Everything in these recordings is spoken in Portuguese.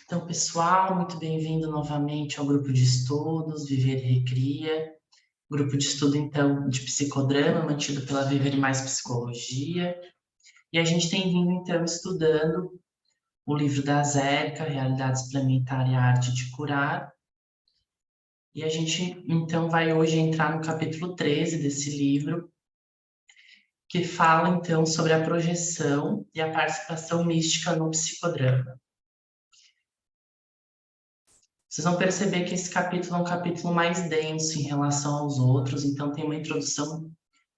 Então, pessoal, muito bem-vindo novamente ao grupo de estudos Viver e Recria, grupo de estudo, então, de psicodrama, mantido pela Viver Mais Psicologia. E a gente tem vindo, então, estudando o livro da Zérica, Realidade Suplementar e a Arte de Curar. E a gente, então, vai hoje entrar no capítulo 13 desse livro, que fala, então, sobre a projeção e a participação mística no psicodrama. Vocês vão perceber que esse capítulo é um capítulo mais denso em relação aos outros, então tem uma introdução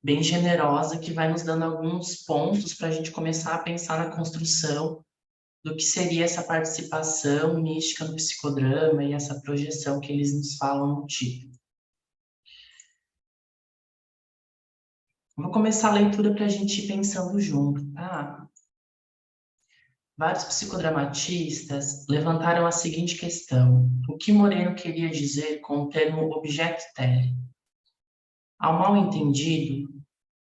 bem generosa que vai nos dando alguns pontos para a gente começar a pensar na construção do que seria essa participação mística no psicodrama e essa projeção que eles nos falam no título. Vou começar a leitura para a gente ir pensando junto, tá? Vários psicodramatistas levantaram a seguinte questão: o que Moreno queria dizer com o termo objeto tele? Ao mal entendido,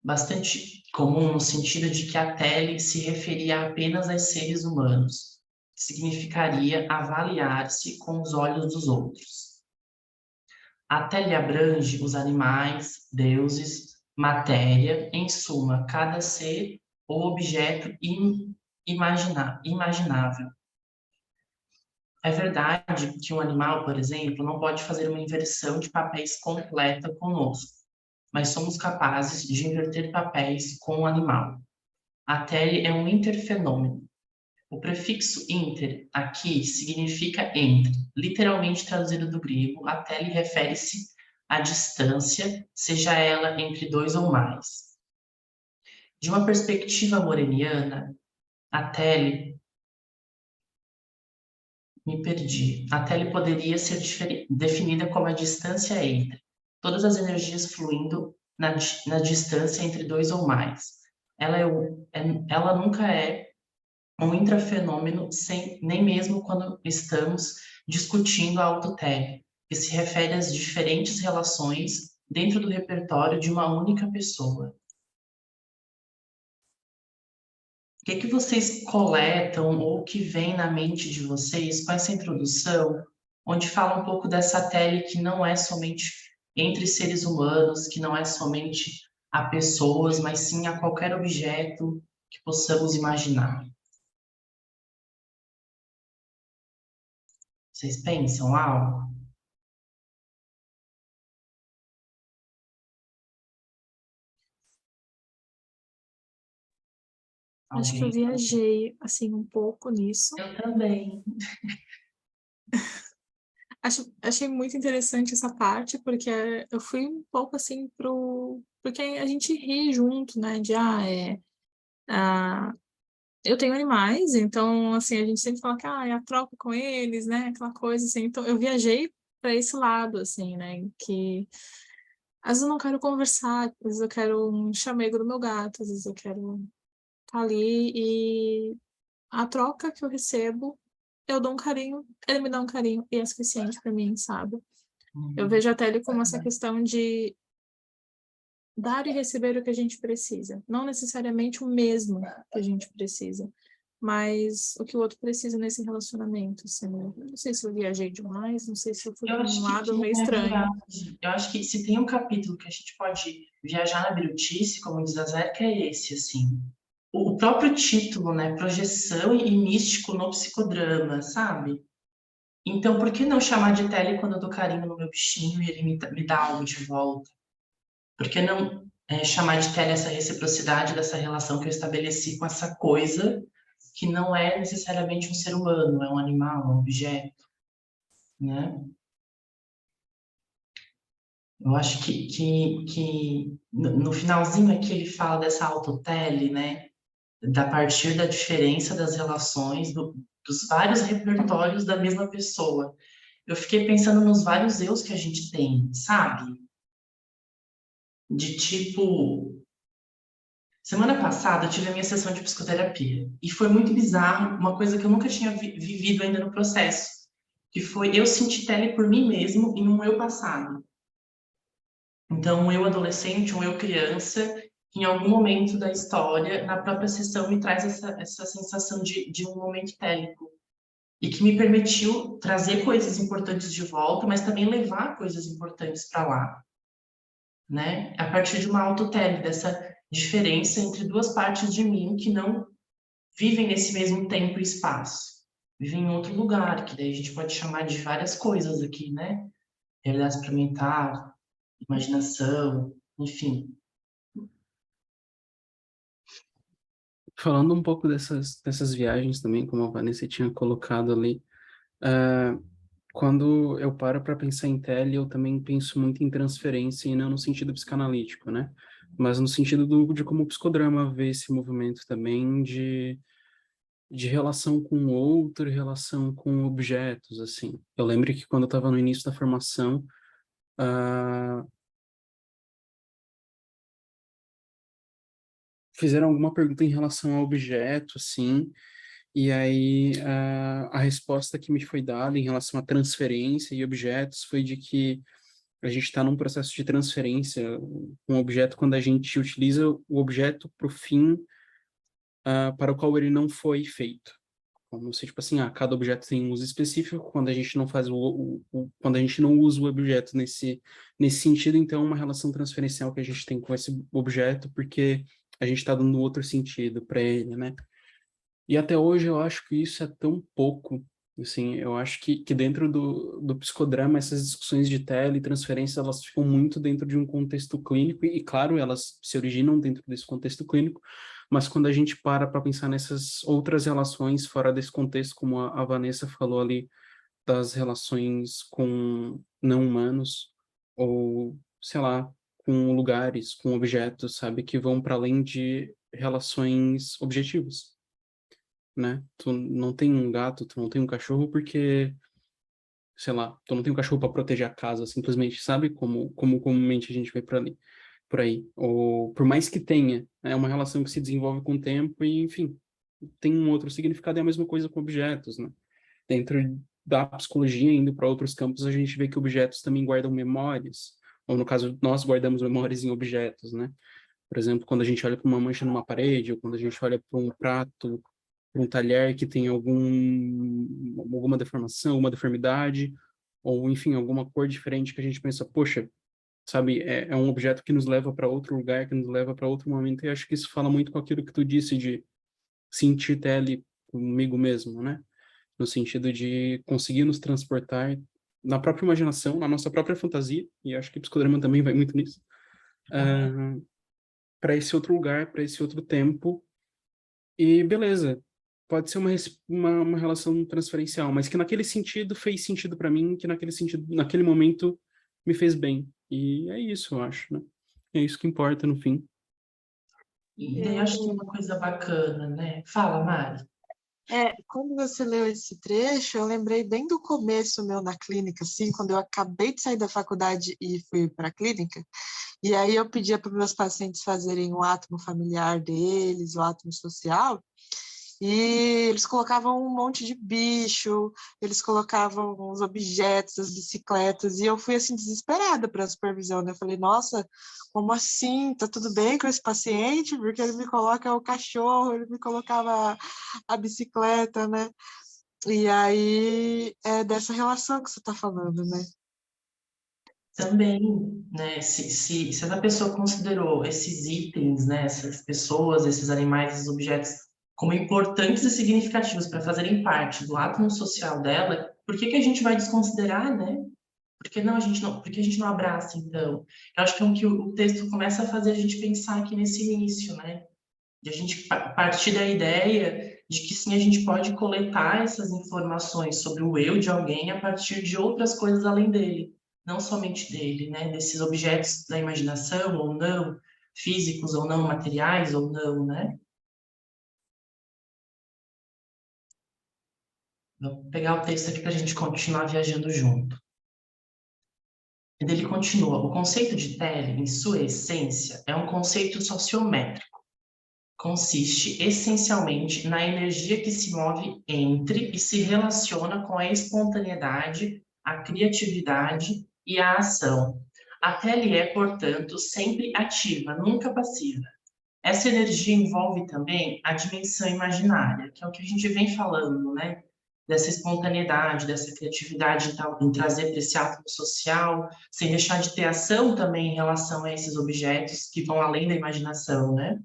bastante comum no sentido de que a tele se referia apenas aos seres humanos, que significaria avaliar-se com os olhos dos outros. A tele abrange os animais, deuses, matéria, em suma, cada ser ou objeto imaginável. É verdade que um animal, por exemplo, não pode fazer uma inversão de papéis completa conosco, mas somos capazes de inverter papéis com o animal. A tele é um interfenômeno. O prefixo inter aqui significa entre. Literalmente traduzido do grego, a tele refere-se à distância, seja ela entre dois ou mais. De uma perspectiva moreniana, a tele... Me perdi. A tele poderia ser definida como a distância entre todas as energias fluindo na distância entre dois ou mais. Ela nunca é um intrafenômeno, nem mesmo quando estamos discutindo a autotele, que se refere às diferentes relações dentro do repertório de uma única pessoa. O que vocês coletam ou que vem na mente de vocês com essa introdução, onde fala um pouco dessa tele que não é somente entre seres humanos, que não é somente a pessoas, mas sim a qualquer objeto que possamos imaginar? Vocês pensam algo? Acho que eu Alguém? viajei, assim, um pouco nisso. Eu também. Achei muito interessante essa parte, porque eu fui um pouco, assim, porque a gente ri junto, né, ah, eu tenho animais, então, assim, a gente sempre fala que, é a troca com eles, né, aquela coisa, assim, então eu viajei para esse lado, assim, né, que às vezes eu não quero conversar, às vezes eu quero um chamego do meu gato, às vezes eu quero estar ali e a troca que eu recebo, eu dou um carinho, ele me dá um carinho e é suficiente para mim, sabe? Eu vejo até ele como essa questão de dar e receber o que a gente precisa. Não necessariamente o mesmo que a gente precisa, mas o que o outro precisa nesse relacionamento. Assim, né? Não sei se eu viajei demais, não sei se eu fui Eu para um acho que lado sim, meio é estranho. verdade. Eu acho que se tem um capítulo que a gente pode viajar na birutice, como diz a Zérica, é esse, assim. O próprio título, né? Projeção e místico no psicodrama, sabe? Então, por que não chamar de tele quando eu dou carinho no meu bichinho e ele me dá algo de volta? Por que não chamar de tele essa reciprocidade dessa relação que eu estabeleci com essa coisa que não é necessariamente um ser humano, é um animal, um objeto, né? Eu acho que no finalzinho aqui ele fala dessa autotele, né? Da partir da diferença das relações, dos vários repertórios da mesma pessoa. Eu fiquei pensando nos vários eus que a gente tem, sabe? De tipo, semana passada eu tive a minha sessão de psicoterapia e foi muito bizarro, uma coisa que eu nunca tinha vivido ainda no processo, que foi eu sentir tele por mim mesmo em um eu passado. Então, um eu adolescente, um eu criança, em algum momento da história, na própria sessão, me traz essa sensação de um momento télico. e que me permitiu trazer coisas importantes de volta, mas também levar coisas importantes para lá, né? A partir de uma autotele, dessa diferença entre duas partes de mim que não vivem nesse mesmo tempo e espaço, vivem em outro lugar, que daí a gente pode chamar de várias coisas aqui, né? Realidade experimental, imaginação, enfim. Falando um pouco dessas viagens também, como a Vanessa tinha colocado ali, quando eu paro para pensar em tele, eu também penso muito em transferência e não no sentido psicanalítico, né? Mas no sentido de como o psicodrama vê esse movimento também de relação com o outro, relação com objetos, assim. Eu lembro que quando eu estava no início da formação, ah, fizeram alguma pergunta em relação ao objeto, assim, e aí a resposta que me foi dada em relação à transferência e objetos foi de que a gente está num processo de transferência, um objeto quando a gente utiliza o objeto para o fim para o qual ele não foi feito. Como se, tipo assim, cada objeto tem um uso específico, quando a gente não faz quando a gente não usa o objeto nesse sentido, então é uma relação transferencial que a gente tem com esse objeto, porque a gente está dando outro sentido para ele, né? E até hoje eu acho que isso é tão pouco, assim, eu acho que dentro do psicodrama, essas discussões de teletransferência, elas ficam muito dentro de um contexto clínico, e claro, elas se originam dentro desse contexto clínico, mas quando a gente para pensar nessas outras relações fora desse contexto, como a Vanessa falou ali, das relações com não humanos, ou, sei lá, com lugares, com objetos, sabe, que vão para além de relações objetivas, né? Tu não tem um gato, tu não tem um cachorro porque, sei lá, tu não tem um cachorro para proteger a casa, simplesmente, sabe? Como comumente a gente vê por aí. Ou por mais que tenha, é uma relação que se desenvolve com o tempo e, enfim, tem um outro significado, é a mesma coisa com objetos, né? Dentro da psicologia, indo para outros campos, a gente vê que objetos também guardam memórias, ou no caso, nós guardamos memórias em objetos, né? Por exemplo, quando a gente olha para uma mancha numa parede, ou quando a gente olha para um prato, para um talher que tem alguma deformação, uma deformidade, ou enfim, alguma cor diferente que a gente pensa, poxa, sabe, é um objeto que nos leva para outro lugar, que nos leva para outro momento, e acho que isso fala muito com aquilo que tu disse de sentir tele comigo mesmo, né? No sentido de conseguir nos transportar na própria imaginação, na nossa própria fantasia, e acho que o psicodrama também vai muito nisso, para esse outro lugar, para esse outro tempo, e beleza, pode ser uma relação transferencial, mas que naquele sentido fez sentido para mim, que naquele sentido, naquele momento me fez bem. E é isso, eu acho, né? É isso que importa no fim. E daí eu acho que tem uma coisa bacana, né? Fala, Mari. Quando você leu esse trecho, eu lembrei bem do começo meu na clínica, assim, quando eu acabei de sair da faculdade e fui para a clínica, e aí eu pedia para meus pacientes fazerem o átomo familiar deles, o átomo social, e eles colocavam um monte de bicho, eles colocavam os objetos, as bicicletas, e eu fui assim desesperada para a supervisão, né? Eu falei, nossa, como assim? Tá tudo bem com esse paciente? Porque ele me coloca o cachorro, ele me colocava a bicicleta, né? E aí é dessa relação que você está falando, né? Também, né? Se essa pessoa considerou esses itens, né? Essas pessoas, esses animais, esses objetos como importantes e significativos para fazerem parte do átomo social dela, por que que a gente vai desconsiderar, né? Por que a gente não abraça, então? Eu acho que é o que o texto começa a fazer a gente pensar aqui nesse início, né? De a gente partir da ideia de que sim, a gente pode coletar essas informações sobre o eu de alguém a partir de outras coisas além dele, não somente dele, né? Desses objetos da imaginação ou não, físicos ou não, materiais ou não, né? Vou pegar o texto aqui para a gente continuar viajando junto. Ele continua: o conceito de tele, em sua essência, é um conceito sociométrico. Consiste essencialmente na energia que se move entre e se relaciona com a espontaneidade, a criatividade e a ação. A tele é, portanto, sempre ativa, nunca passiva. Essa energia envolve também a dimensão imaginária, que é o que a gente vem falando, né? dessa espontaneidade, dessa criatividade em trazer para esse ato social, sem deixar de ter ação também em relação a esses objetos que vão além da imaginação, né?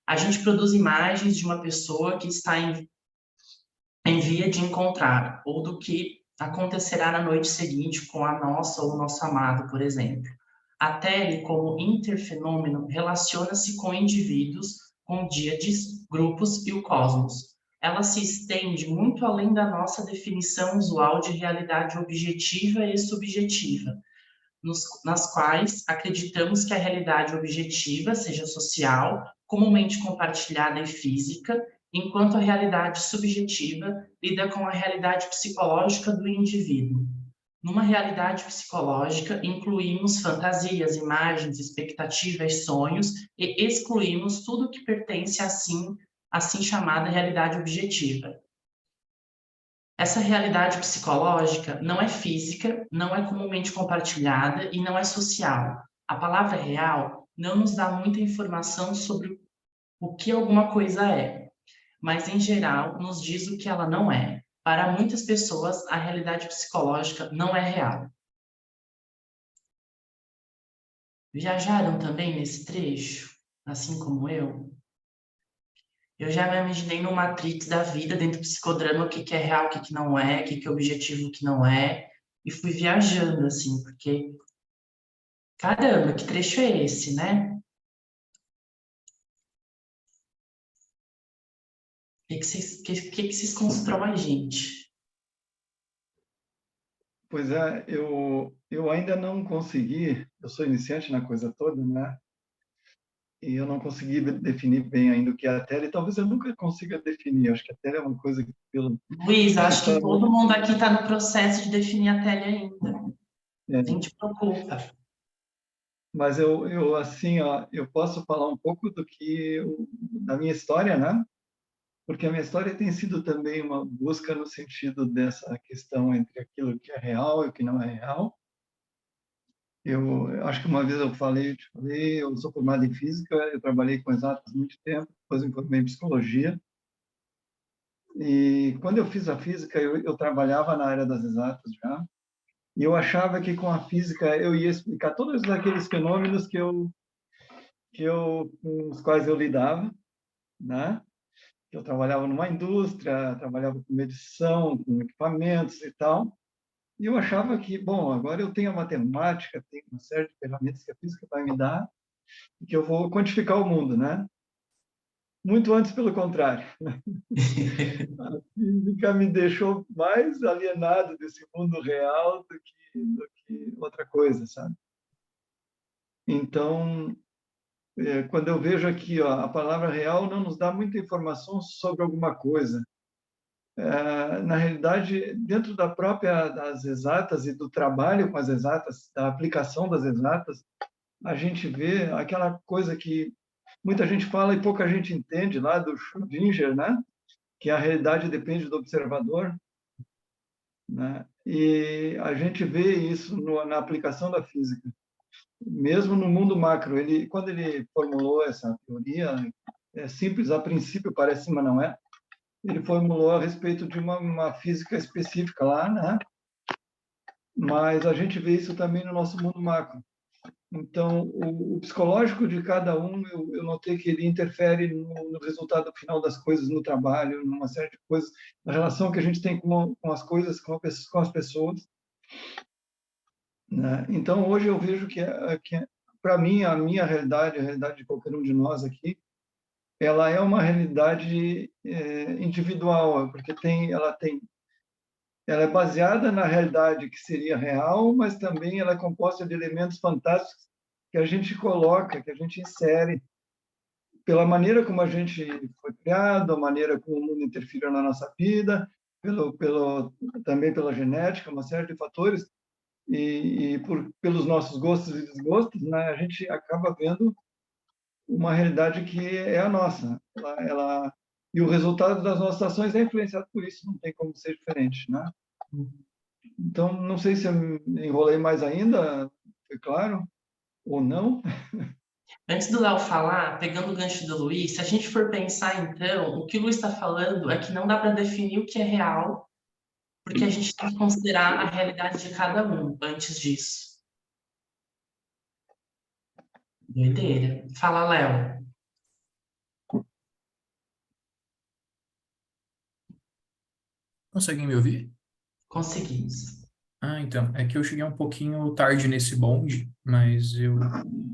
A gente produz imagens de uma pessoa que está em via de encontrar, ou do que acontecerá na noite seguinte com a nossa ou o nosso amado, por exemplo. A tele, como interfenômeno, relaciona-se com indivíduos, com díades, grupos e o cosmos. Ela se estende muito além da nossa definição usual de realidade objetiva e subjetiva, nas quais acreditamos que a realidade objetiva seja social, comumente compartilhada e física, enquanto a realidade subjetiva lida com a realidade psicológica do indivíduo. Numa realidade psicológica, incluímos fantasias, imagens, expectativas, sonhos e excluímos tudo que pertence assim chamada realidade objetiva. Essa realidade psicológica não é física, não é comumente compartilhada e não é social. A palavra real não nos dá muita informação sobre o que alguma coisa é, mas em geral nos diz o que ela não é. Para muitas pessoas, a realidade psicológica não é real. Viajaram também nesse trecho, assim como eu? Eu já me imaginei no Matrix da vida, dentro do psicodrama, o que que é real, o que que não é, o que que é objetivo, o que não é, e fui viajando, assim, porque, caramba, que trecho é esse, né? O que que vocês constroem, gente? Pois é, eu ainda não consegui, eu sou iniciante na coisa toda, né? E eu não consegui definir bem ainda o que é a tela, e talvez eu nunca consiga definir. Eu acho que a tela é uma coisa que, pelo Luiz, acho que falou, todo mundo aqui está no processo de definir a tele ainda. é, Nem te preocupa. mas eu assim, ó, eu posso falar um pouco da minha história, né? Porque a minha história tem sido também uma busca no sentido dessa questão entre aquilo que é real e o que não é real. Eu acho que uma vez te falei, eu sou formado em física, eu trabalhei com exatas há muito tempo, depois me formei em psicologia. E quando eu fiz a física, eu trabalhava na área das exatas já, e eu achava que com a física eu ia explicar todos aqueles fenômenos com os quais eu lidava, né? Eu trabalhava numa indústria, trabalhava com medição, com equipamentos e tal. E eu achava que, bom, agora eu tenho a matemática, tenho uma série de ferramentas que a física vai me dar, e que eu vou quantificar o mundo, né? Muito antes, pelo contrário. A física me deixou mais alienado desse mundo real do que outra coisa, sabe? Então, quando eu vejo aqui, ó, a palavra real não nos dá muita informação sobre alguma coisa. Na realidade, dentro das exatas e do trabalho com as exatas, da aplicação das exatas, a gente vê aquela coisa que muita gente fala e pouca gente entende, lá do Schrödinger, né? Que a realidade depende do observador, né? E a gente vê isso na aplicação da física. Mesmo no mundo macro, quando ele formulou essa teoria, é simples a princípio, parece, mas não é. Ele formulou a respeito de uma física específica lá, né? Mas a gente vê isso também no nosso mundo macro. Então, o psicológico de cada um, eu notei que ele interfere no resultado final das coisas, no trabalho, numa série de coisas, na relação que a gente tem com as coisas, com as pessoas, né? Então, hoje eu vejo que para mim, a minha realidade, a realidade de qualquer um de nós aqui, ela é uma realidade individual, porque ela é baseada na realidade que seria real, mas também ela é composta de elementos fantásticos que a gente coloca, que a gente insere, pela maneira como a gente foi criado, a maneira como o mundo interferiu na nossa vida, também pela genética, uma série de fatores, e pelos nossos gostos e desgostos, né, a gente acaba vendo uma realidade que é a nossa. E o resultado das nossas ações é influenciado por isso, não tem como ser diferente, né? Então, não sei se eu me enrolei mais ainda, foi claro ou não. Antes do Léo falar, pegando o gancho do Luiz, se a gente for pensar, então, o que o Luiz está falando é que não dá para definir o que é real porque a gente tem que considerar a realidade de cada um antes disso. Doideira. Fala, Léo. Conseguem me ouvir? Conseguimos. Ah, então, é que eu cheguei um pouquinho tarde nesse bonde, mas eu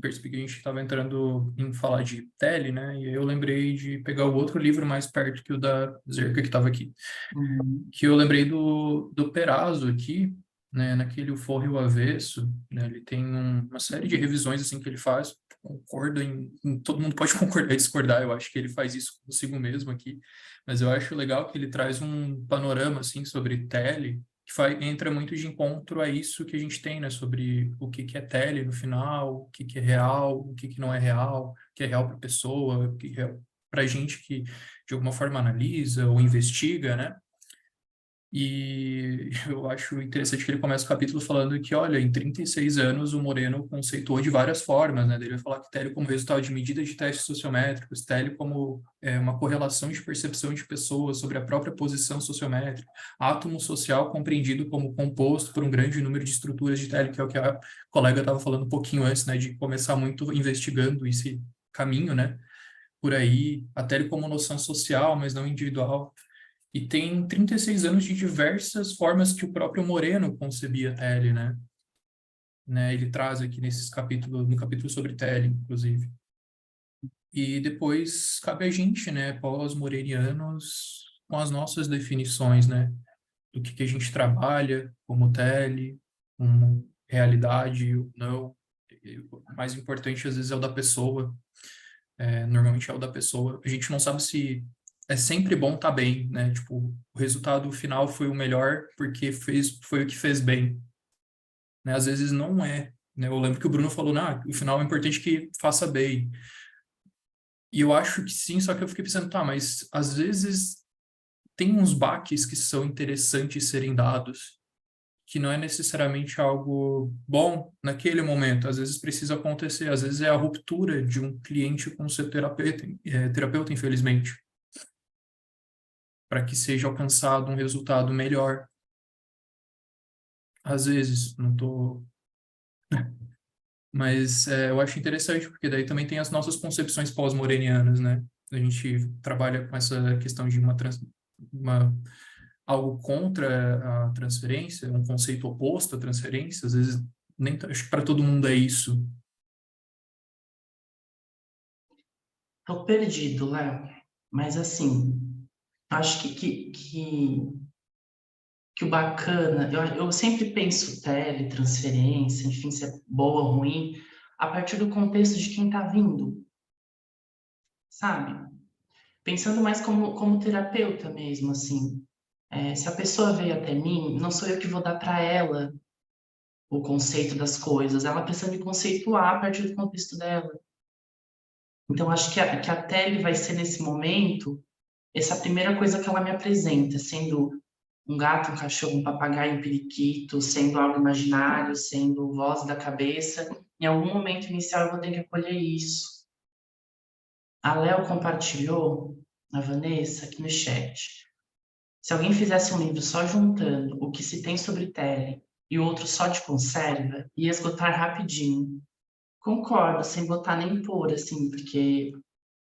percebi que a gente estava entrando em falar de tele, né? E aí eu lembrei de pegar o outro livro mais perto que o da Zerca que estava aqui. Uhum. Que eu lembrei do Perazzo aqui, né? Naquele O Forro e o Avesso, né? Ele tem uma série de revisões, assim, que ele faz. Concordo todo mundo pode concordar e discordar, eu acho que ele faz isso consigo mesmo aqui. Mas eu acho legal que ele traz um panorama, assim, sobre tele, que entra muito de encontro a isso que a gente tem, né, sobre o que é tele no final, o que é real, o que não é real, o que é real para a pessoa, o que é para a gente que de alguma forma analisa ou investiga, né? E eu acho interessante que ele começa o capítulo falando que, olha, em 36 anos o Moreno conceituou de várias formas, né? Ele vai falar que tele como resultado de medidas de testes sociométricos, tele como uma correlação de percepção de pessoas sobre a própria posição sociométrica, átomo social compreendido como composto por um grande número de estruturas de tele, que é o que a colega estava falando um pouquinho antes, né? De começar muito investigando esse caminho, né? Por aí, a tele como noção social, mas não individual. E tem 36 anos de diversas formas que o próprio Moreno concebia a tele, né? Ele traz aqui no capítulo sobre tele, inclusive. E depois cabe a gente, né, pós-morenianos, com as nossas definições, né? Do que a gente trabalha como tele, como realidade ou não. E o mais importante, às vezes, é o da pessoa. Normalmente é o da pessoa. A gente não sabe se é sempre bom estar bem, né? Tipo, o resultado final foi o melhor porque foi o que fez bem, né? Às vezes não é, né? Eu lembro que o Bruno falou, o final é importante que faça bem. E eu acho que sim, só que eu fiquei pensando, tá, mas às vezes tem uns baques que são interessantes serem dados, que não é necessariamente algo bom naquele momento. Às vezes precisa acontecer, às vezes é a ruptura de um cliente com seu terapeuta, infelizmente, para que seja alcançado um resultado melhor. Às vezes, não estou... Mas eu acho interessante, porque daí também tem as nossas concepções pós-morenianas, né? A gente trabalha com essa questão de algo contra a transferência, um conceito oposto à transferência, às vezes nem acho que para todo mundo é isso. Tô perdido, Léo. Mas assim, acho que o bacana, eu sempre penso tele, transferência, enfim, se é boa ou ruim, a partir do contexto de quem está vindo, sabe? Pensando mais como terapeuta mesmo, assim. Se a pessoa veio até mim, não sou eu que vou dar para ela o conceito das coisas, ela precisa me conceituar a partir do contexto dela. Então, acho que a tele vai ser, nesse momento, essa primeira coisa que ela me apresenta, sendo um gato, um cachorro, um papagaio, um periquito, sendo algo imaginário, sendo voz da cabeça. Em algum momento inicial eu vou ter que acolher isso. A Léo compartilhou, a Vanessa, aqui no chat. Se alguém fizesse um livro só juntando o que se tem sobre tele e o outro só de conserva, ia esgotar rapidinho. Concordo, sem botar nem pôr, assim, porque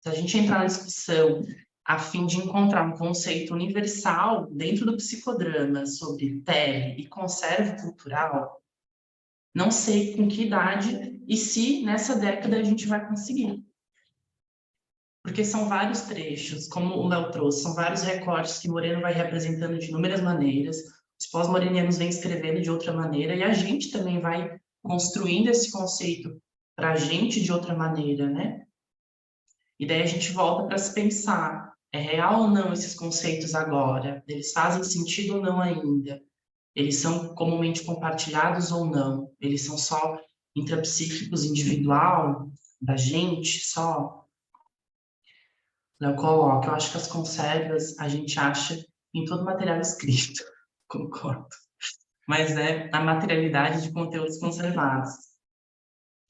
se a gente entrar na discussão a fim de encontrar um conceito universal dentro do psicodrama sobre tele e conserva cultural, não sei com que idade e se nessa década a gente vai conseguir. Porque são vários trechos, como o Léo trouxe, são vários recortes que Moreno vai representando de inúmeras maneiras, os pós-morenianos vêm escrevendo de outra maneira, e a gente também vai construindo esse conceito para a gente de outra maneira, né? E daí a gente volta para se pensar, é real ou não esses conceitos agora? Eles fazem sentido ou não ainda? Eles são comumente compartilhados ou não? Eles são só intrapsíquicos, individual, da gente só? Eu coloco, eu acho que as conservas a gente acha em todo material escrito, concordo. Mas é a materialidade de conteúdos conservados.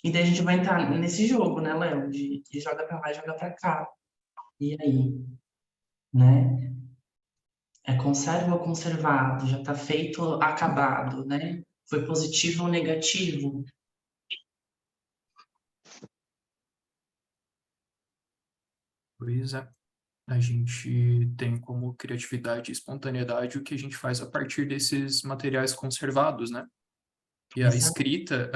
E daí a gente vai entrar nesse jogo, né, Léo? De joga para lá e joga para cá. E aí? Né? É conserva ou conservado? Já está feito, acabado, né? Foi positivo ou negativo? Pois é. A gente tem como criatividade e espontaneidade o que a gente faz a partir desses materiais conservados, né? E a Exato. escrita,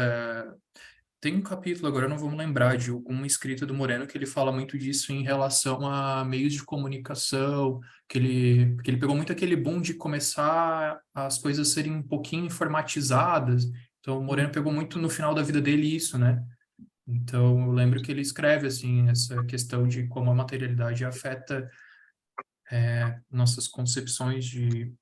tem um capítulo, agora eu não vou me lembrar, de alguma escrita do Moreno que ele fala muito disso em relação a meios de comunicação, que ele pegou muito aquele boom de começar as coisas serem um pouquinho informatizadas. Então, o Moreno pegou muito no final da vida dele isso, né? Então, eu lembro que ele escreve, assim, essa questão de como a materialidade afeta nossas concepções de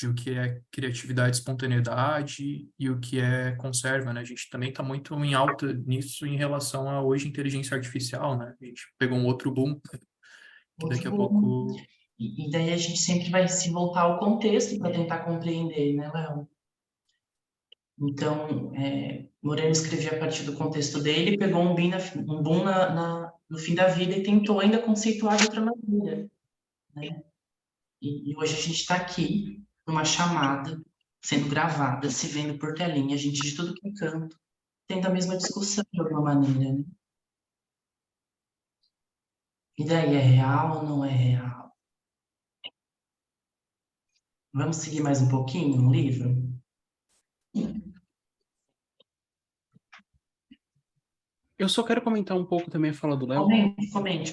o que é criatividade, espontaneidade e o que é conserva, né? A gente também está muito em alta nisso em relação a hoje inteligência artificial, né? A gente pegou um outro boom que Outro daqui a bom. pouco... E daí a gente sempre vai se voltar ao contexto para tentar compreender, né, Léo? Então, Moreno escrevia a partir do contexto dele, pegou um boom no fim da vida e tentou ainda conceituar de outra maneira, né? E hoje a gente está aqui, numa chamada, sendo gravada, se vendo por telinha, gente de tudo que é canto, tendo a mesma discussão de alguma maneira, né? E daí, é real ou não é real? Vamos seguir mais um pouquinho no livro? Eu só quero comentar um pouco também a fala do Léo. Comente,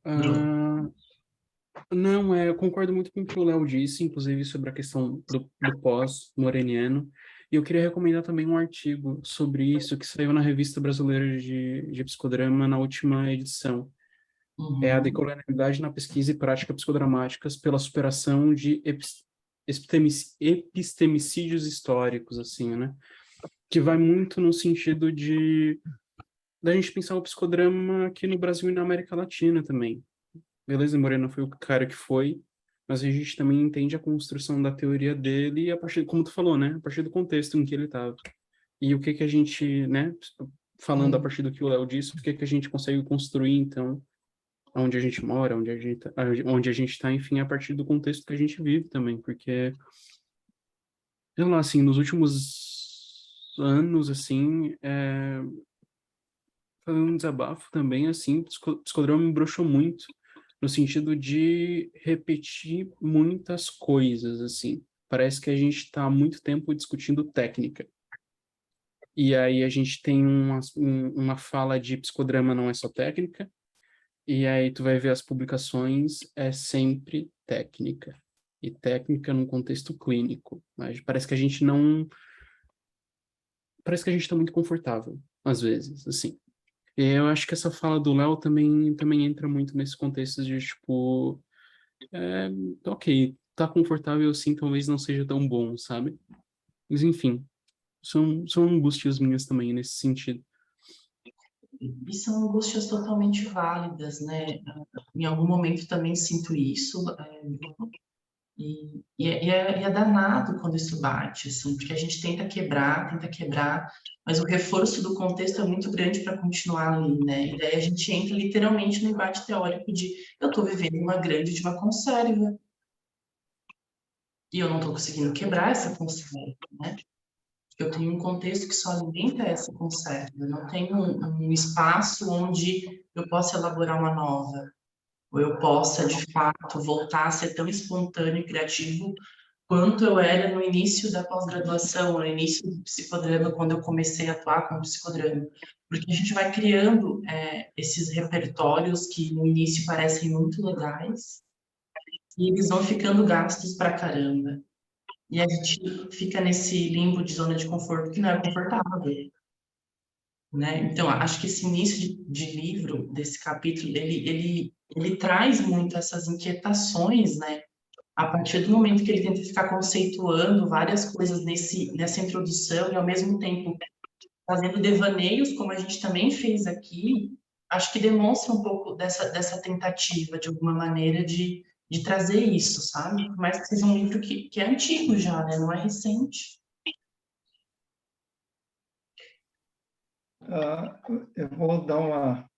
Bruno. Ah, não, eu concordo muito com o que o Léo disse, inclusive sobre a questão do pós-moreniano. E eu queria recomendar também um artigo sobre isso que saiu na Revista Brasileira de Psicodrama na última edição. É a Uhum. decolonialidade na pesquisa e prática psicodramáticas pela superação de epistemicídios históricos, assim, né? Que vai muito no sentido de da gente pensar o psicodrama aqui no Brasil e na América Latina também. Beleza, Moreno foi o cara que foi, mas a gente também entende a construção da teoria dele a partir, como tu falou, né? A partir do contexto em que ele estava. E o que que a gente, né? Falando a partir do que o Léo disse, o que que a gente consegue construir, então, onde a gente mora, onde a gente está, enfim, a partir do contexto que a gente vive também, porque, sei lá, assim, nos últimos anos, assim, fazendo um desabafo também, assim, Psicodrama me broxou muito, no sentido de repetir muitas coisas, assim. Parece que a gente está há muito tempo discutindo técnica. E aí a gente tem uma fala de psicodrama não é só técnica, e aí tu vai ver as publicações, é sempre técnica. E técnica num contexto clínico. Mas parece que a gente não... Parece que a gente está muito confortável, às vezes, assim. E eu acho que essa fala do Léo também entra muito nesse contexto de, tipo, ok, tá confortável assim, talvez não seja tão bom, sabe? Mas, enfim, são angústias minhas também nesse sentido. E são angústias totalmente válidas, né? Em algum momento também sinto isso, e é danado quando isso bate, assim, porque a gente tenta quebrar, mas o reforço do contexto é muito grande para continuar ali, né? E daí a gente entra literalmente no embate teórico de eu estou vivendo uma grande de uma conserva, e eu não estou conseguindo quebrar essa conserva, né? Eu tenho um contexto que só alimenta essa conserva, eu não tenho um espaço onde eu possa elaborar uma nova, ou eu possa, de fato, voltar a ser tão espontâneo e criativo quanto eu era no início da pós-graduação, no início do psicodrama, quando eu comecei a atuar com o psicodrama. Porque a gente vai criando esses repertórios que no início parecem muito legais, e eles vão ficando gastos pra caramba. E a gente fica nesse limbo de zona de conforto que não é confortável, né? Então, acho que esse início de livro, desse capítulo, ele traz muito essas inquietações, né? A partir do momento que ele tenta ficar conceituando várias coisas nessa introdução e, ao mesmo tempo, fazendo devaneios, como a gente também fez aqui, acho que demonstra um pouco dessa tentativa, de alguma maneira, de trazer isso, sabe? Por mais que seja um livro que é antigo já, né? Não é recente. Eu vou dar uma,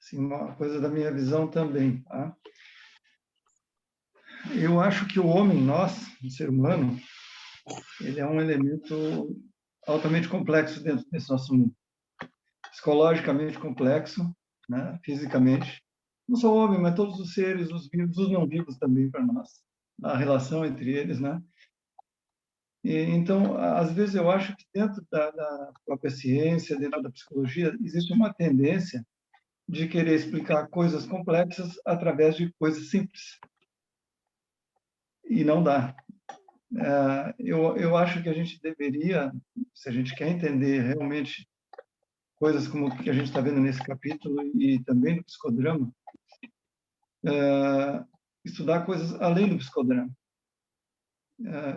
assim, uma coisa da minha visão também, tá? Eu acho que o homem, nós, o ser humano, ele é um elemento altamente complexo dentro desse nosso mundo. Psicologicamente complexo, né? Fisicamente. Não só o homem, mas todos os seres, os vivos, os não vivos também para nós. A relação entre eles, né? Então, às vezes eu acho que dentro da própria ciência, dentro da psicologia, existe uma tendência de querer explicar coisas complexas através de coisas simples. E não dá. Eu acho que a gente deveria, se a gente quer entender realmente coisas como o que a gente está vendo nesse capítulo e também no psicodrama, estudar coisas além do psicodrama.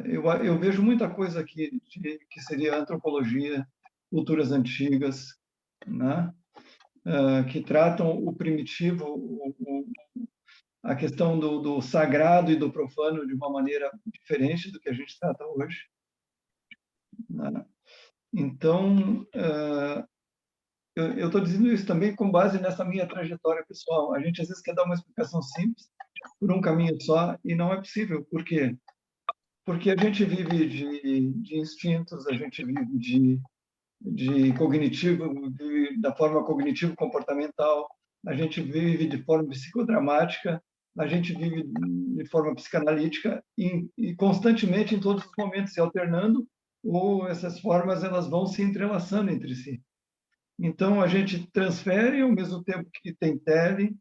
Eu vejo muita coisa aqui que seria antropologia, culturas antigas, né? Que tratam o primitivo, a questão do sagrado e do profano de uma maneira diferente do que a gente trata hoje, né? Então, eu estou dizendo isso também com base nessa minha trajetória pessoal. A gente às vezes quer dar uma explicação simples por um caminho só e não é possível. Por quê? Porque a gente vive de instintos, a gente vive de cognitivo, da forma cognitivo-comportamental, a gente vive de forma psicodramática, a gente vive de forma psicanalítica e constantemente em todos os momentos se alternando, ou essas formas elas vão se entrelaçando entre si. Então, a gente transfere ao mesmo tempo que tem tele,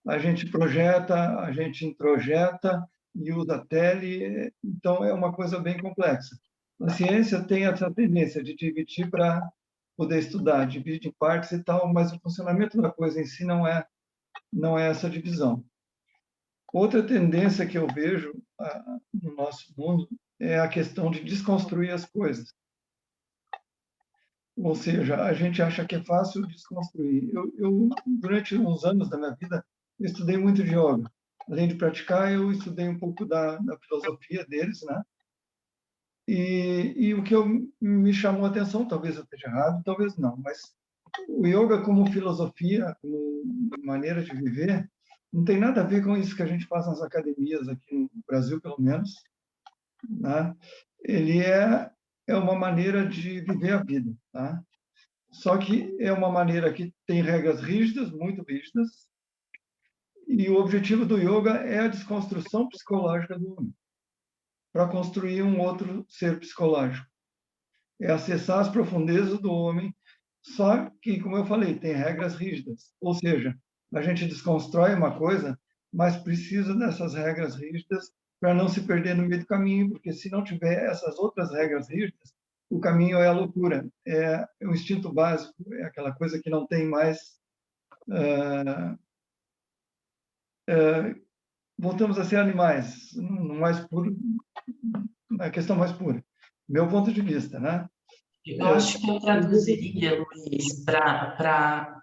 a gente projeta, a gente introjeta e usa tele, então é uma coisa bem complexa. A ciência tem essa tendência de dividir para poder estudar, divide em partes e tal, mas o funcionamento da coisa em si não é essa divisão. Outra tendência que eu vejo no nosso mundo é a questão de desconstruir as coisas. Ou seja, a gente acha que é fácil desconstruir. Durante uns anos da minha vida, eu estudei muito de yoga. Além de praticar, eu estudei um pouco da filosofia deles, né? E o que me chamou a atenção, talvez eu esteja errado, talvez não, mas o yoga como filosofia, como maneira de viver, não tem nada a ver com isso que a gente faz nas academias aqui no Brasil, pelo menos, né? Ele é uma maneira de viver a vida, tá? Só que é uma maneira que tem regras rígidas, muito rígidas, e o objetivo do yoga é a desconstrução psicológica do homem, para construir um outro ser psicológico. É acessar as profundezas do homem, só que, como eu falei, tem regras rígidas. Ou seja, a gente desconstrói uma coisa, mas precisa dessas regras rígidas para não se perder no meio do caminho, porque se não tiver essas outras regras rígidas, o caminho é a loucura, é o instinto básico, é aquela coisa que não tem mais... voltamos a ser animais, no mais puro, na questão mais pura. Meu ponto de vista, né? Eu acho que eu traduziria, Luiz, para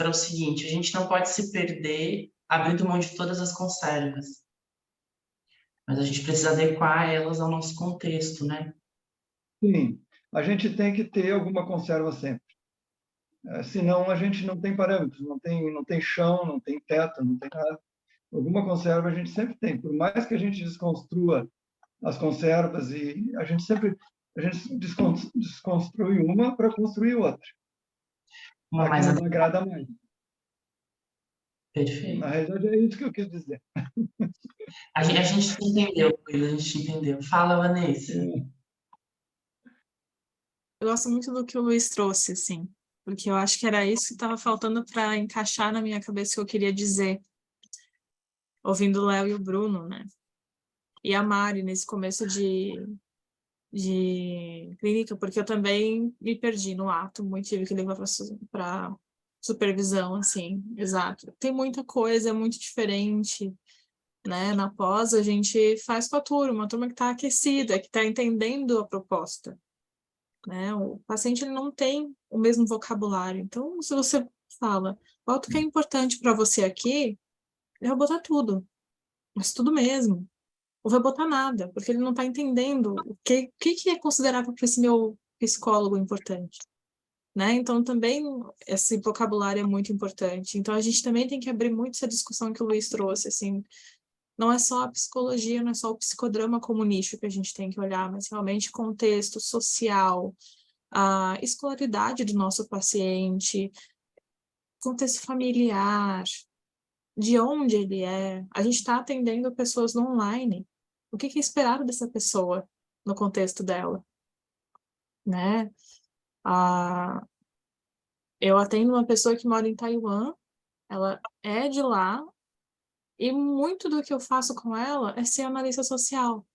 o seguinte: a gente não pode se perder abrindo mão de todas as conservas, mas a gente precisa adequar elas ao nosso contexto, né? Sim, a gente tem que ter alguma conserva sempre. Senão a gente não tem parâmetros, não tem chão, não tem teto, não tem nada. Alguma conserva a gente sempre tem. Por mais que a gente desconstrua as conservas, e a gente desconstrui uma para construir outra. Uma Aqui mais nos agrada mais. perfeito. Na realidade, é isso que eu quis dizer. A gente te entendeu, Luiz, a gente te entendeu. Fala, Vanessa. Eu gosto muito do que o Luiz trouxe, assim, porque eu acho que era isso que estava faltando para encaixar na minha cabeça o que eu queria dizer, ouvindo o Léo e o Bruno, né? E a Mari nesse começo de clínica, porque eu também me perdi no ato, muito tive que levar para supervisão, assim, exato. Tem muita coisa, é muito diferente, né? Na pós, a gente faz com a turma, uma turma que está aquecida, que está entendendo a proposta, né? O paciente ele não tem o mesmo vocabulário. Então, se você fala, o que é importante para você aqui, eu vou botar tudo, mas tudo mesmo. Ou vai botar nada, porque ele não está entendendo o que é considerado para esse meu psicólogo importante, né? Então, também esse vocabulário é muito importante. Então, a gente também tem que abrir muito essa discussão que o Luiz trouxe, assim, não é só a psicologia, não é só o psicodrama como nicho que a gente tem que olhar, mas realmente contexto social, a escolaridade do nosso paciente, contexto familiar, de onde ele é. A gente está atendendo pessoas no online. O que é esperado dessa pessoa no contexto dela, né? Eu atendo uma pessoa que mora em Taiwan, ela é de lá, e muito do que eu faço com ela é ser analista social,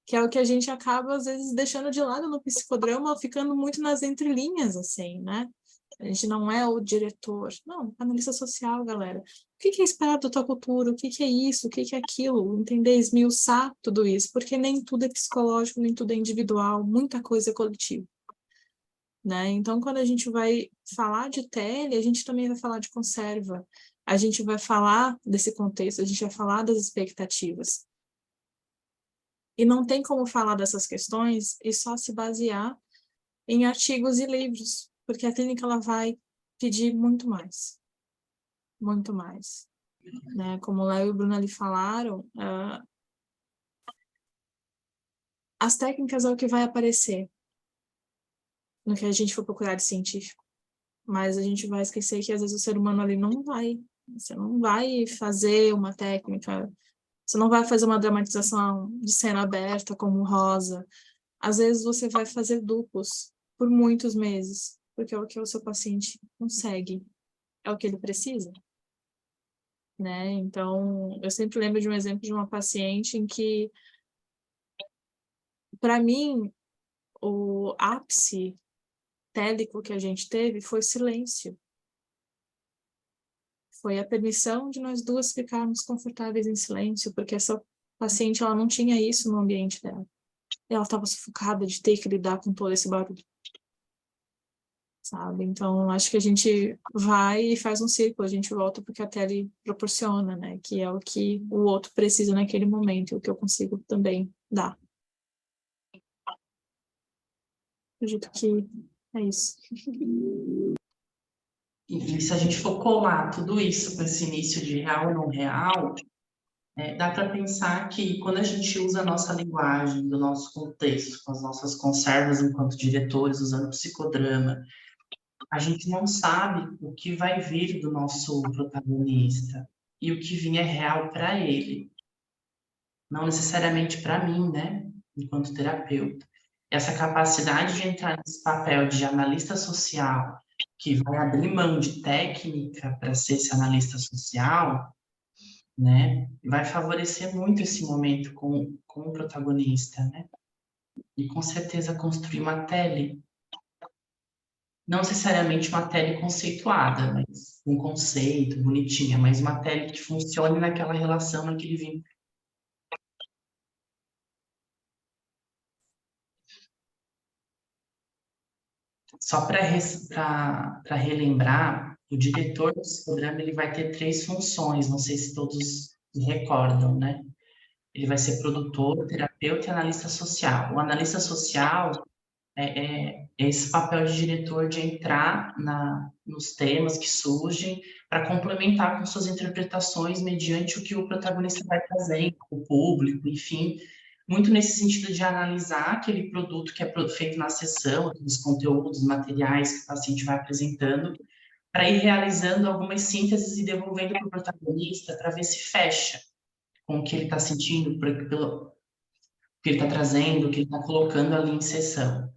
que é o que a gente acaba, às vezes, deixando de lado no psicodrama, ficando muito nas entrelinhas, assim, né? A gente não é o diretor. Não, analista social, galera. O que é esperado da tua cultura? O que é isso? O que é aquilo? Entender, esmiuçar tudo isso, porque nem tudo é psicológico, nem tudo é individual, muita coisa é coletiva, né? Então, quando a gente vai falar de tele, a gente também vai falar de conserva, a gente vai falar desse contexto, a gente vai falar das expectativas. E não tem como falar dessas questões e só se basear em artigos e livros, porque a clínica ela vai pedir muito mais, né? Como o Léo e o Bruno ali falaram, as técnicas é o que vai aparecer no que a gente for procurar de científico, mas a gente vai esquecer que às vezes o ser humano ali você não vai fazer uma técnica, você não vai fazer uma dramatização de cena aberta como Rosa, às vezes você vai fazer duplos por muitos meses, porque é o que o seu paciente consegue, é o que ele precisa, né? Então, eu sempre lembro de um exemplo de uma paciente em que, para mim, o ápice télico que a gente teve foi silêncio. Foi a permissão de nós duas ficarmos confortáveis em silêncio, porque essa paciente ela não tinha isso no ambiente dela. Ela estava sufocada de ter que lidar com todo esse barulho, sabe? Então, acho que a gente vai e faz um círculo, a gente volta porque a tele proporciona, né? Que é o que o outro precisa naquele momento, e o que eu consigo também dar. Acredito que é isso. E se a gente for colar tudo isso com esse início de real ou não real, dá para pensar que quando a gente usa a nossa linguagem, do nosso contexto, com as nossas conservas enquanto diretores, usando psicodrama, a gente não sabe o que vai vir do nosso protagonista e o que vinha é real para ele, não necessariamente para mim, né, enquanto terapeuta. Essa capacidade de entrar nesse papel de analista social, que vai abrir mão de técnica para ser esse analista social, né, vai favorecer muito esse momento com o protagonista, né? E com certeza construir uma tele, não necessariamente uma tele conceituada, mas um conceito bonitinha, mas uma tele que funcione naquela relação, naquele vínculo. Só para relembrar, o diretor do programa ele vai ter 3 funções, não sei se todos se recordam, né? Ele vai ser produtor, terapeuta e analista social. O analista social é esse papel de diretor de entrar nos temas que surgem para complementar com suas interpretações mediante o que o protagonista vai trazendo, o público, enfim, muito nesse sentido de analisar aquele produto que é feito na sessão, os conteúdos, materiais que o paciente vai apresentando, para ir realizando algumas sínteses e devolvendo para o protagonista para ver se fecha com o que ele está sentindo, pelo que ele está trazendo, o que ele está colocando ali em sessão,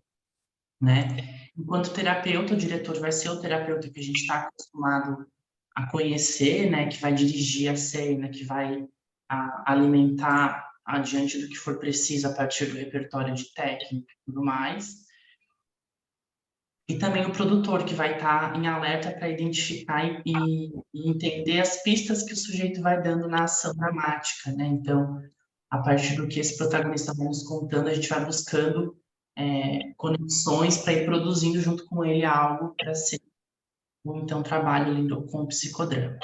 né? Enquanto terapeuta, o diretor vai ser o terapeuta que a gente está acostumado a conhecer, né? Que vai dirigir a cena, que vai alimentar adiante do que for preciso a partir do repertório de técnica e tudo mais. E também o produtor, que vai estar em alerta para identificar e entender as pistas que o sujeito vai dando na ação dramática, né? Então, a partir do que esse protagonista vai nos contando, a gente vai buscando conexões para ir produzindo junto com ele algo para ser então trabalho lindo com o psicodrama.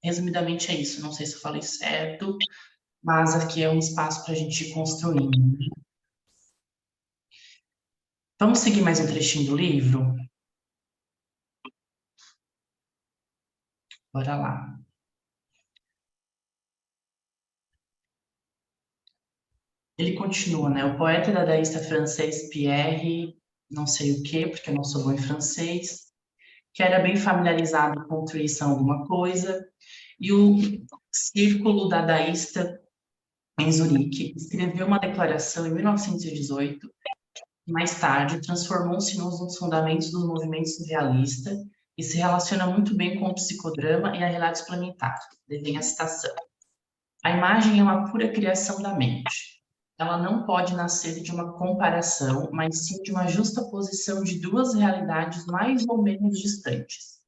Resumidamente é isso, não sei se eu falei certo, mas aqui é um espaço para a gente ir construindo. Vamos seguir mais um trechinho do livro? Bora lá. Ele continua, né? O poeta e dadaísta francês Pierre, não sei o quê, porque eu não sou bom em francês, que era bem familiarizado com intuição alguma coisa, e o Círculo Dadaísta em Zurique escreveu uma declaração em 1918, que mais tarde transformou-se nos fundamentos do movimento surrealista e se relaciona muito bem com o psicodrama e a realidade suplementar. Daí vem a citação. A imagem é uma pura criação da mente. Ela não pode nascer de uma comparação, mas sim de uma justaposição de duas realidades mais ou menos distantes.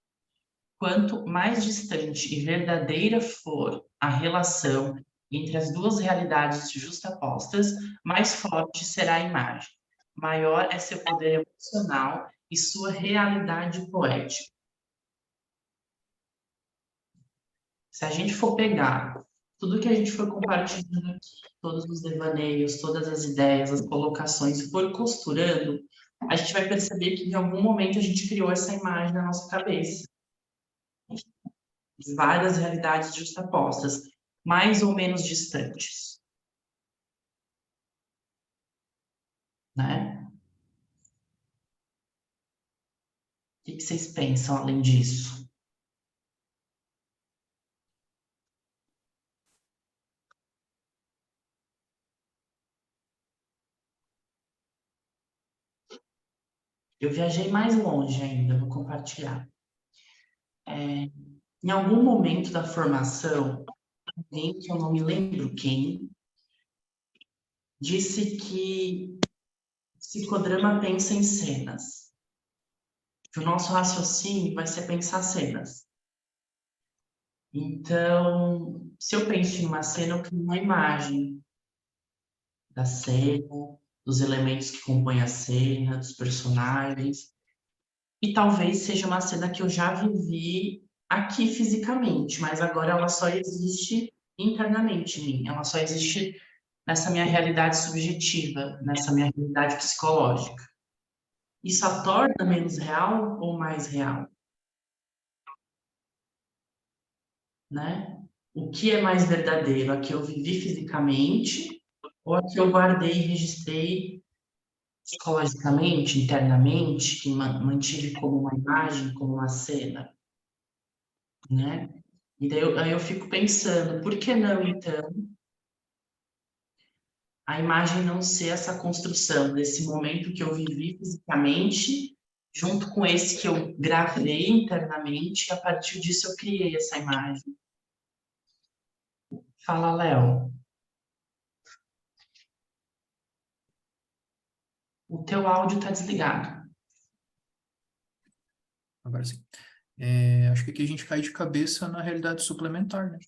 Quanto mais distante e verdadeira for a relação entre as duas realidades justapostas, mais forte será a imagem. Maior é seu poder emocional e sua realidade poética. Se a gente for pegar tudo que a gente foi compartilhando aqui, todos os devaneios, todas as ideias, as colocações, e for costurando, a gente vai perceber que em algum momento a gente criou essa imagem na nossa cabeça. Várias realidades justapostas, mais ou menos distantes. Né? O que vocês pensam além disso? Eu viajei mais longe ainda, vou compartilhar. Em algum momento da formação, alguém que eu não me lembro quem, disse que o psicodrama pensa em cenas. Que o nosso raciocínio vai ser pensar cenas. Então, se eu penso em uma cena, eu crio uma imagem da cena, dos elementos que compõem a cena, dos personagens. E talvez seja uma cena que eu já vivi aqui fisicamente, mas agora ela só existe internamente em mim. Ela só existe nessa minha realidade subjetiva, nessa minha realidade psicológica. Isso a torna menos real ou mais real? Né? O que é mais verdadeiro? A que eu vivi fisicamente ou a que eu guardei e registrei psicologicamente, internamente, que mantive como uma imagem, como uma cena, né? E daí aí eu fico pensando, por que não, então, a imagem não ser essa construção desse momento que eu vivi fisicamente, junto com esse que eu gravei internamente, e a partir disso eu criei essa imagem. Fala, Léo. O teu áudio está desligado. Agora sim. Acho que aqui a gente cai de cabeça na realidade suplementar, né?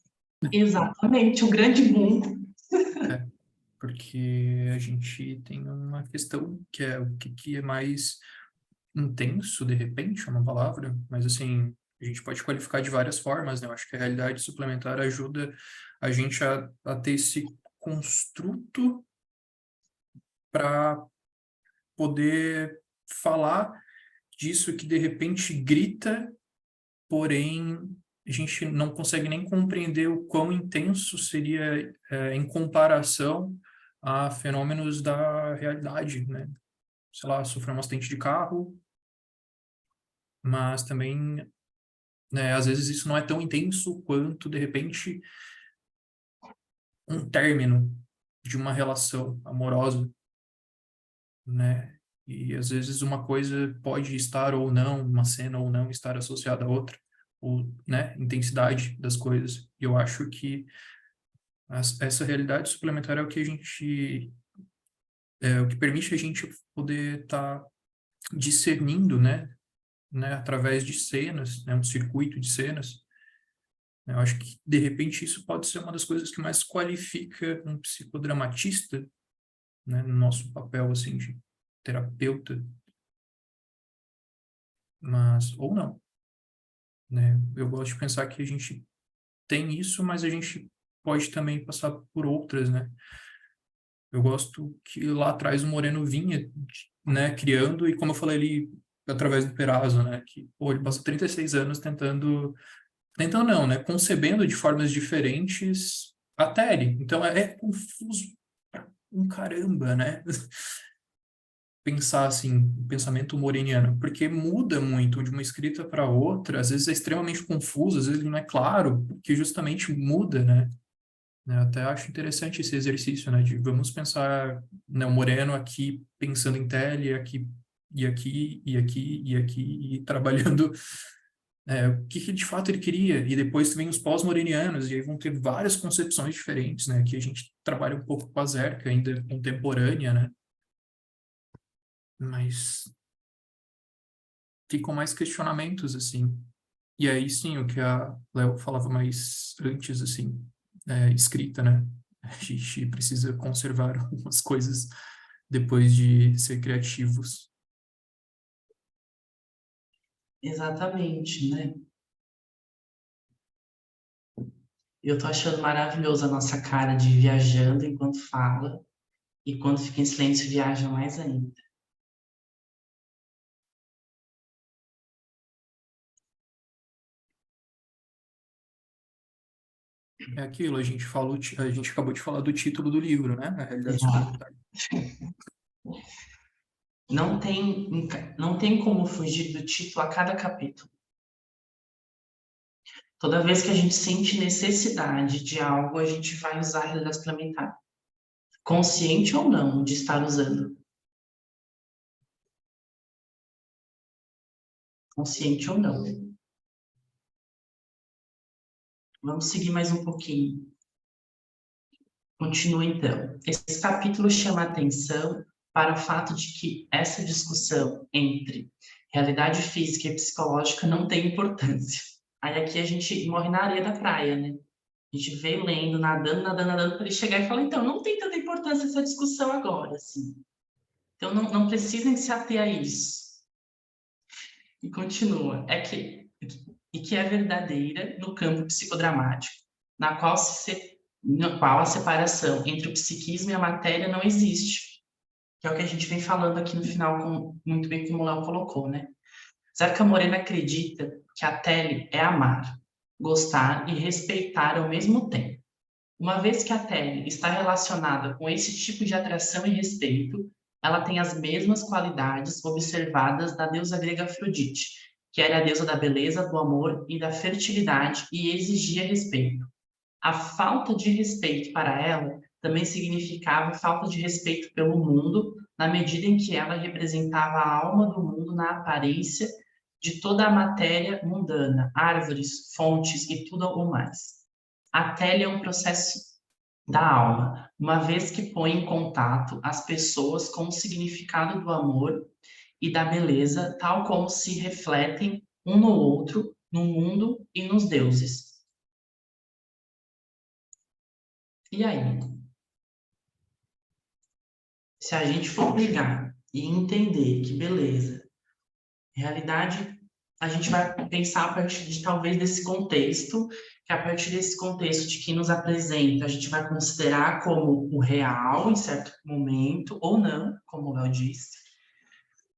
Exatamente, o grande boom. Porque a gente tem uma questão que é o que é mais intenso, de repente, é uma palavra, mas assim, a gente pode qualificar de várias formas, né? Eu acho que a realidade suplementar ajuda a gente a ter esse construto para poder falar disso que de repente grita, porém a gente não consegue nem compreender o quão intenso seria em comparação a fenômenos da realidade, né? Sei lá, sofrer um acidente de carro, mas também, né, às vezes isso não é tão intenso quanto, de repente, um término de uma relação amorosa, né? E às vezes uma coisa pode estar ou não, uma cena ou não estar associada a outra, ou, né, intensidade das coisas. E eu acho que essa realidade suplementar é o que a gente, o que permite a gente poder estar discernindo, né, através de cenas, né, um circuito de cenas. Eu acho que, de repente, isso pode ser uma das coisas que mais qualifica um psicodramatista, né, no nosso papel, assim, de terapeuta, mas, ou não, né? Eu gosto de pensar que a gente tem isso, mas a gente pode também passar por outras, né? Eu gosto que lá atrás o Moreno vinha, né, criando, e como eu falei ali, através do Perazzo, né, que, pô, ele passou 36 anos tentando não, né? Concebendo de formas diferentes a Tele. Então é confuso pra um caramba, né? Pensar assim, o pensamento moreniano, porque muda muito de uma escrita para outra, às vezes é extremamente confuso, às vezes não é claro, porque justamente muda, né? Eu até acho interessante esse exercício, né? De vamos pensar, né, o Moreno aqui pensando em tele, aqui e aqui e aqui e aqui e trabalhando o que que de fato ele queria. E depois vem os pós-morenianos e aí vão ter várias concepções diferentes, né? Que a gente trabalha um pouco com a Zerca ainda contemporânea, né? Mas ficam mais questionamentos assim. E aí sim, o que a Léo falava mais antes, assim, escrita, né? A gente precisa conservar algumas coisas depois de ser criativos. Exatamente, né? Eu tô achando maravilhoso a nossa cara de viajando enquanto fala, e quando fica em silêncio viaja mais ainda. É aquilo, a gente falou, a gente acabou de falar do título do livro, né? A realidade Exato. suplementar. Não tem como fugir do título a cada capítulo. Toda vez que a gente sente necessidade de algo, a gente vai usar a realidade suplementar. Consciente ou não de estar usando. Consciente ou não. Vamos seguir mais um pouquinho. Continua então. Esse capítulo chama a atenção para o fato de que essa discussão entre realidade física e psicológica não tem importância. Aí aqui a gente morre na areia da praia, né? A gente veio lendo, nadando, nadando, nadando, para ele chegar e falar, então, não tem tanta importância essa discussão agora, assim. Então, não precisem se ater a isso. E continua. E que é verdadeira no campo psicodramático, na qual a separação entre o psiquismo e a matéria não existe, que é o que a gente vem falando aqui no final, muito bem como o Léo colocou, né? Zerca Moreno acredita que a tele é amar, gostar e respeitar ao mesmo tempo. Uma vez que a tele está relacionada com esse tipo de atração e respeito, ela tem as mesmas qualidades observadas da deusa grega Afrodite, que era a deusa da beleza, do amor e da fertilidade e exigia respeito. A falta de respeito para ela também significava falta de respeito pelo mundo, na medida em que ela representava a alma do mundo na aparência de toda a matéria mundana, árvores, fontes e tudo o mais. A tele é um processo da alma, uma vez que põe em contato as pessoas com o significado do amor e da beleza, tal como se refletem um no outro, no mundo e nos deuses. E aí? Se a gente for pegar e entender que, beleza, realidade, a gente vai pensar a partir de talvez desse contexto, que a partir desse contexto de que nos apresenta, a gente vai considerar como o real em certo momento, ou não, como o Léo disse,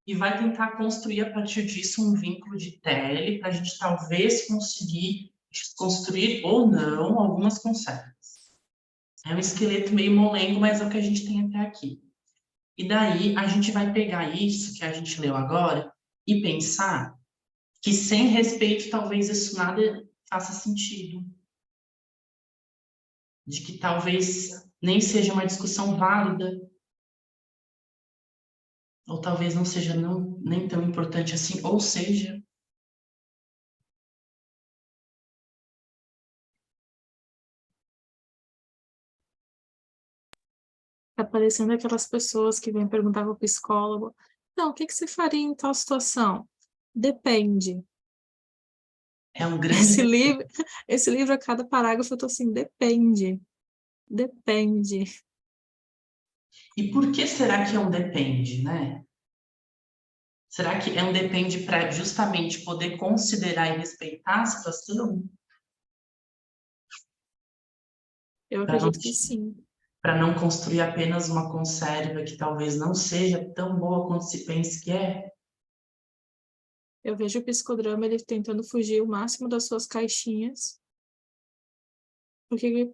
e vai tentar construir a partir disso um vínculo de tele para a gente talvez conseguir construir ou não algumas concepts. É um esqueleto meio molengo, mas é o que a gente tem até aqui. E daí a gente vai pegar isso que a gente leu agora e pensar que sem respeito talvez isso nada faça sentido. De que talvez nem seja uma discussão válida, ou talvez não seja nem tão importante assim, ou seja. Tá parecendo aquelas pessoas que vêm perguntar para o psicólogo, então, o que que você faria em tal situação? Depende. É um grande. Esse livro, a cada parágrafo, eu tô assim, depende. Depende. E por que será que é um depende, né? Será que é um depende para justamente poder considerar e respeitar a situação? Eu acredito que sim. Para não construir apenas uma conserva que talvez não seja tão boa quanto se pensa que é? Eu vejo o psicodrama ele tentando fugir o máximo das suas caixinhas, porque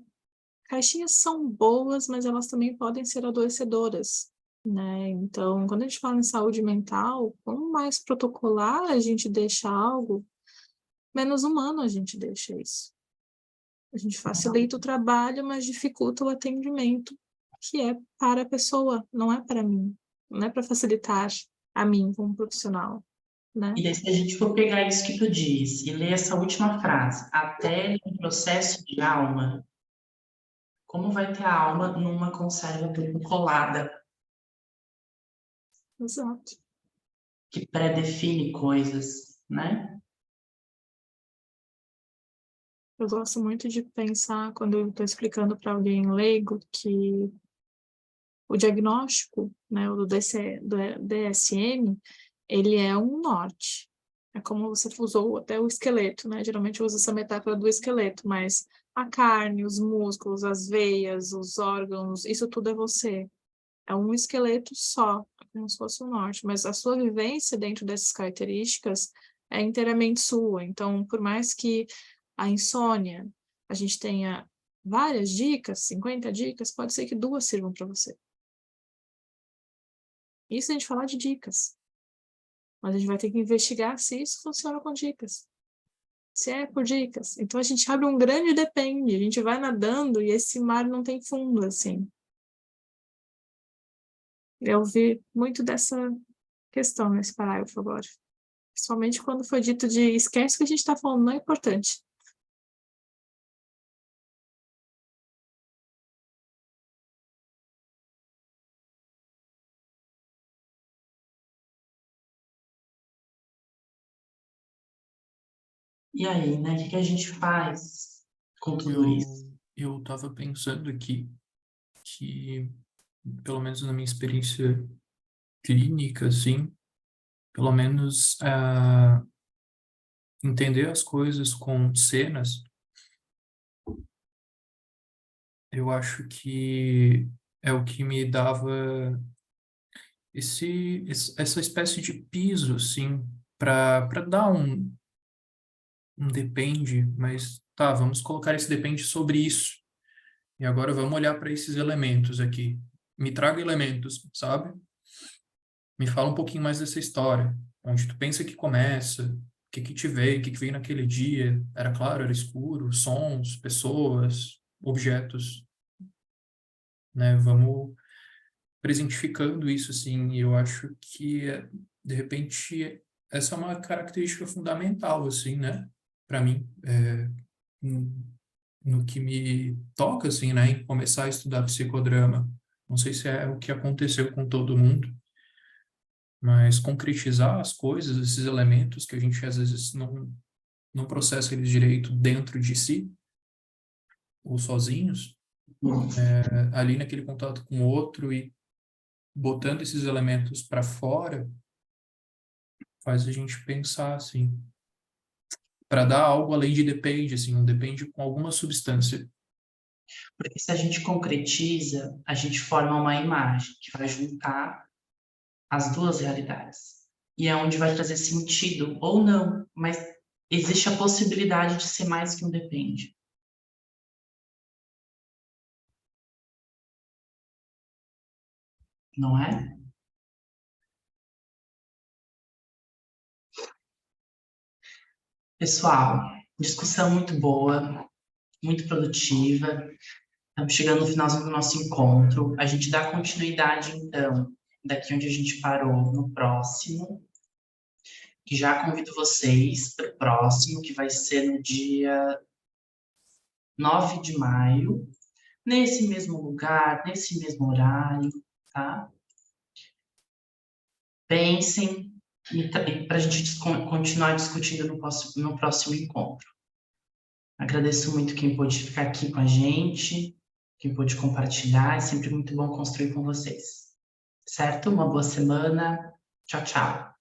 caixinhas são boas, mas elas também podem ser adoecedoras, né? Então, quando a gente fala em saúde mental, quanto mais protocolar a gente deixa algo, menos humano a gente deixa isso. A gente facilita o trabalho, mas dificulta o atendimento, que é para a pessoa, não é para mim. Não é para facilitar a mim como profissional, né? E daí, se a gente for pegar isso que tu diz e ler essa última frase, até um processo de alma, como vai ter a alma numa conserva protocolada Exato. que pré-define coisas, né? Eu gosto muito de pensar, quando eu estou explicando para alguém leigo, que o diagnóstico, né, o do DSM, ele é um norte. É como você usou até o esqueleto, né? Geralmente usa essa metáfora do esqueleto, mas a carne, os músculos, as veias, os órgãos, isso tudo é você. É um esqueleto só, como se fosse um norte, mas a sua vivência dentro dessas características é inteiramente sua. Então, por mais que a insônia, a gente tenha várias dicas, 50 dicas, pode ser que 2 sirvam para você. Isso a gente falar de dicas. Mas a gente vai ter que investigar se isso funciona com dicas. Se é por dicas. Então a gente abre um grande depende. A gente vai nadando e esse mar não tem fundo, assim. Eu vi muito dessa questão nesse parágrafo agora. Principalmente quando foi dito de esquece o que a gente está falando, não é importante. E aí, né? O que a gente faz com tudo isso? Eu estava pensando aqui que, pelo menos na minha experiência clínica, assim, pelo menos entender as coisas com cenas, eu acho que é o que me dava essa espécie de piso, assim, para dar um depende, mas tá, vamos colocar esse depende sobre isso. E agora vamos olhar para esses elementos aqui. Me traga elementos, sabe? Me fala um pouquinho mais dessa história. Onde tu pensa que começa, o que te veio, o que veio naquele dia. Era claro, era escuro, sons, pessoas, objetos, né? Vamos presentificando isso, assim. E eu acho que, de repente, essa é uma característica fundamental, assim, né? Para mim, no que me toca, assim, né? Em começar a estudar psicodrama. Não sei se é o que aconteceu com todo mundo, mas concretizar as coisas, esses elementos que a gente às vezes não processa eles direito dentro de si, ou sozinhos, ali naquele contato com o outro e botando esses elementos para fora, faz a gente pensar, assim, para dar algo além de depende, assim, um depende com alguma substância. Porque se a gente concretiza, a gente forma uma imagem que vai juntar as duas realidades. E é onde vai trazer sentido, ou não, mas existe a possibilidade de ser mais que um depende. Não é? Pessoal, discussão muito boa, muito produtiva. Estamos chegando no finalzinho do nosso encontro. A gente dá continuidade, então, daqui onde a gente parou, no próximo. Que já convido vocês para o próximo, que vai ser no dia 9 de maio, nesse mesmo lugar, nesse mesmo horário, tá? Pensem para a gente continuar discutindo no próximo encontro. Agradeço muito quem pôde ficar aqui com a gente, quem pôde compartilhar. É sempre muito bom construir com vocês. Certo? Uma boa semana. Tchau, tchau.